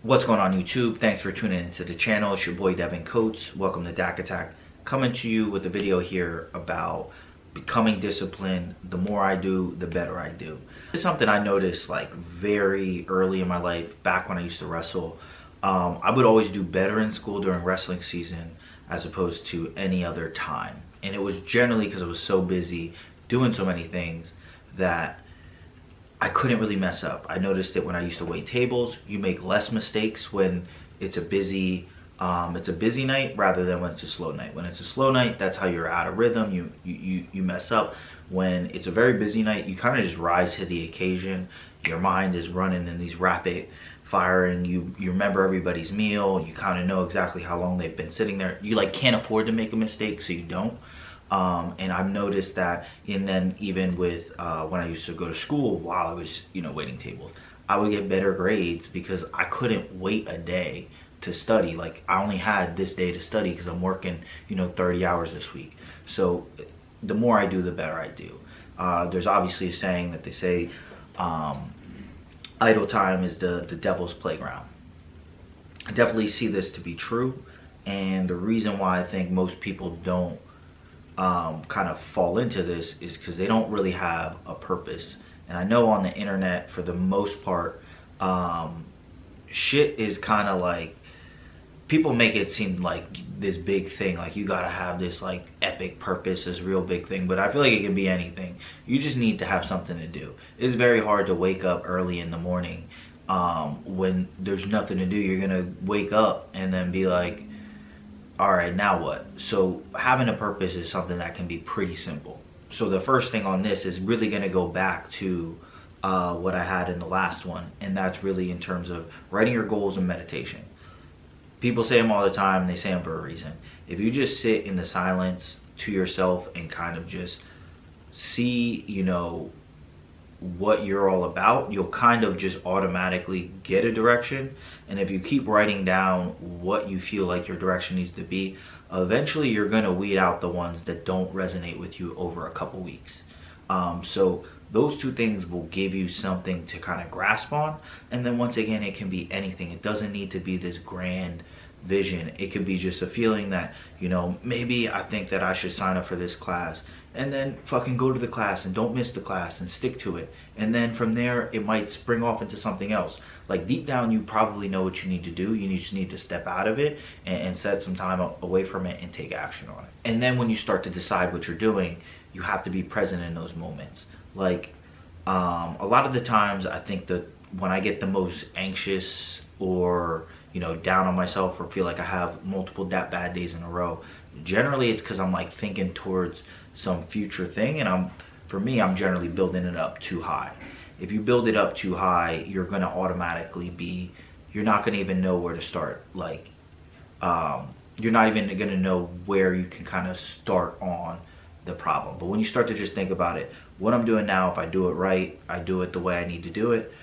What's going on YouTube? Thanks for tuning into the channel. It's your boy Devin Coates. Welcome to Dak Attack. Coming to you with a video here about becoming disciplined. The more I do, the better I do. It's something I noticed like very early in my life, back when I used to wrestle. I would always do better in school during wrestling season as opposed to any other time. And it was generally because I was so busy doing so many things that I couldn't really mess up. I noticed that when I used to wait tables, you make less mistakes when it's a busy night rather than when it's a slow night. When it's a slow night, that's how you're out of rhythm. You mess up. When it's a very busy night, you kind of just rise to the occasion. Your mind is running in these rapid firing. You remember everybody's meal. You kind of know exactly how long they've been sitting there. You like can't afford to make a mistake, so you don't. And I've noticed that, and then even with when I used to go to school while I was waiting tables, I would get better grades because I couldn't wait a day to study. Like I only had this day to study because I'm working 30 hours this week. So the more I do, the better I do. There's obviously a saying that they say idle time is the devil's playground. I definitely see this to be true, and the reason why I think most people don't kind of fall into this is because they don't really have a purpose. And I know on the internet, for the most part, shit is kind of like, people make it seem like this big thing, like you gotta have this like epic purpose, this real big thing, but I feel like it can be anything. You just need to have something to do. It's very hard to wake up early in the morning when there's nothing to do. You're gonna wake up and then be like, all right, now what? So having a purpose is something that can be pretty simple. So the first thing on this is really going to go back to what I had in the last one, and that's really in terms of writing your goals and meditation. People say them all the time, and they say them for a reason. If you just sit in the silence to yourself and kind of just see, what you're all about, you'll kind of just automatically get a direction. And if you keep writing down what you feel like your direction needs to be, eventually you're going to weed out the ones that don't resonate with you over a couple weeks. So those two things will give you something to kind of grasp on. And then once again, it can be anything. It doesn't need to be this grand vision. It could be just a feeling that, maybe I think that I should sign up for this class, and then fucking go to the class and don't miss the class and stick to it. And then from there, it might spring off into something else. Like deep down, you probably know what you need to do. You just need to step out of it and set some time away from it and take action on it. And then when you start to decide what you're doing, you have to be present in those moments. Like a lot of the times, I think that when I get the most anxious or down on myself or feel like I have multiple bad days in a row, generally it's because I'm like thinking towards some future thing, and for me, I'm generally building it up too high. If you build it up too high, you're going to automatically you're not going to even know where to start. Like you're not even going to know where you can kind of start on the problem. But when you start to just think about it, what I'm doing now, if I do it right, I do it the way I need to do it,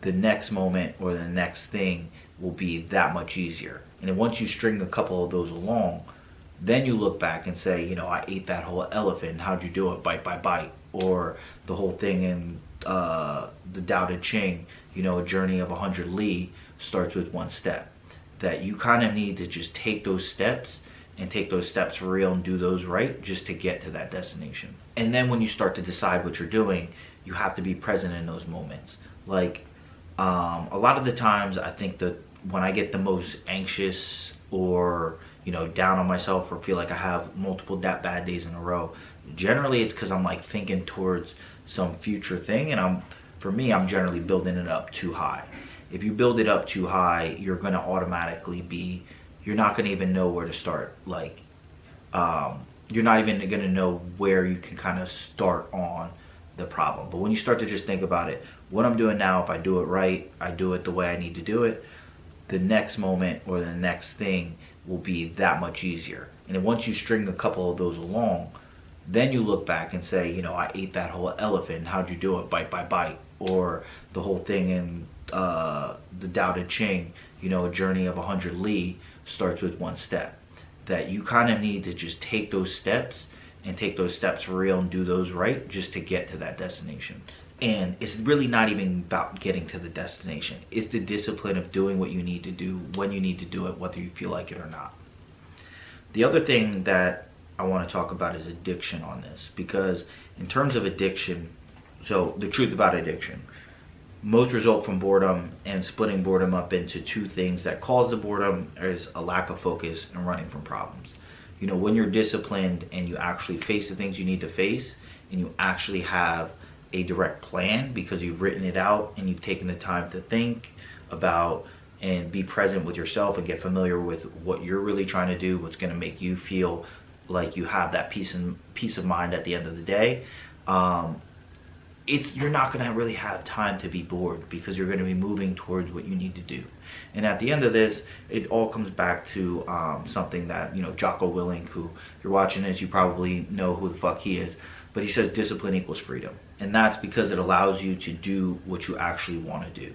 the next moment or the next thing will be that much easier. And then once you string a couple of those along, then you look back and say, I ate that whole elephant. How'd you do it? Bite by bite. Or the whole thing in the Tao Te Ching, a journey of 100 li starts with one step. That you kind of need to just take those steps and take those steps for real and do those right just to get to that destination. And then when you start to decide what you're doing, you have to be present in those moments. Like a lot of the times, I think that when I get the most anxious or down on myself or feel like I have multiple bad days in a row, generally it's because I'm like thinking towards some future thing, and for me, I'm generally building it up too high. If you build it up too high, you're going to automatically you're not going to even know where to start. Like you're not even going to know where you can kind of start on the problem. But when you start to just think about it, what I'm doing now, if I do it right, I do it the way I need to do it, the next moment or the next thing will be that much easier. And then once you string a couple of those along, then you look back and say, I ate that whole elephant. How'd you do it? Bite by bite. Or the whole thing in the Tao Te Ching, a journey of 100 li starts with one step. That you kind of need to just take those steps and take those steps for real and do those right just to get to that destination. And it's really not even about getting to the destination. It's the discipline of doing what you need to do when you need to do it, whether you feel like it or not. The other thing that I want to talk about is addiction on this, because in terms of addiction, so the truth about addiction, most result from boredom, and splitting boredom up into two things that cause the boredom is a lack of focus and running from problems. You know, when you're disciplined and you actually face the things you need to face, and you actually have a direct plan because you've written it out and you've taken the time to think about and be present with yourself and get familiar with what you're really trying to do, what's going to make you feel like you have that peace of mind at the end of the day. You're not going to really have time to be bored because you're going to be moving towards what you need to do. And at the end of this, it all comes back to something that, you know, Jocko Willink, who, if you're watching this, you probably know who the fuck he is, but he says discipline equals freedom. And that's because it allows you to do what you actually want to do.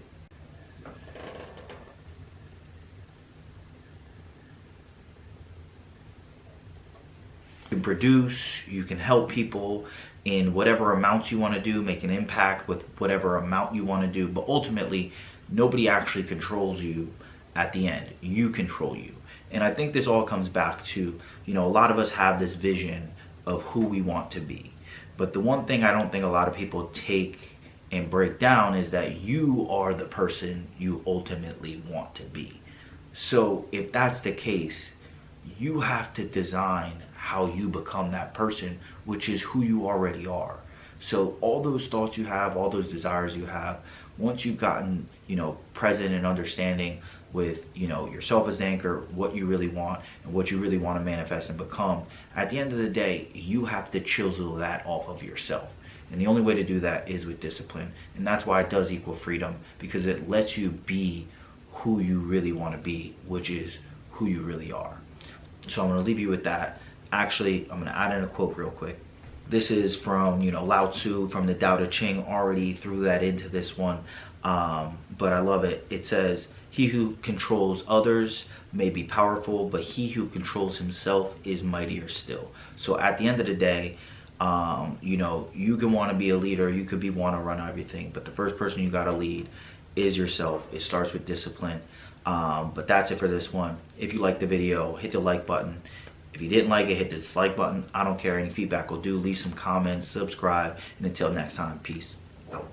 You can produce, you can help people in whatever amounts you want to do, make an impact with whatever amount you want to do, but ultimately nobody actually controls you at the end. You control you. And I think this all comes back to, you know, a lot of us have this vision of who we want to be. But the one thing I don't think a lot of people take and break down is that you are the person you ultimately want to be. So if that's the case, you have to design how you become that person, which is who you already are. So all those thoughts you have, all those desires you have, once you've gotten, you know, present and understanding with, you know, yourself as the anchor, what you really want and what you really want to manifest and become, at the end of the day, you have to chisel that off of yourself. And the only way to do that is with discipline. And that's why it does equal freedom, because it lets you be who you really want to be, which is who you really are. So I'm going to leave you with that. Actually, I'm going to add in a quote real quick. This is from, you know, Lao Tzu from the Tao Te Ching. Already threw that into this one, but I love it. It says, "He who controls others may be powerful, but he who controls himself is mightier still." So at the end of the day, you know, you can want to be a leader, you could want to run everything, but the first person you got to lead is yourself. It starts with discipline. But that's it for this one. If you liked the video, hit the like button. If you didn't like it, hit the dislike button. I don't care. Any feedback will do. Leave some comments, subscribe, and until next time, peace out.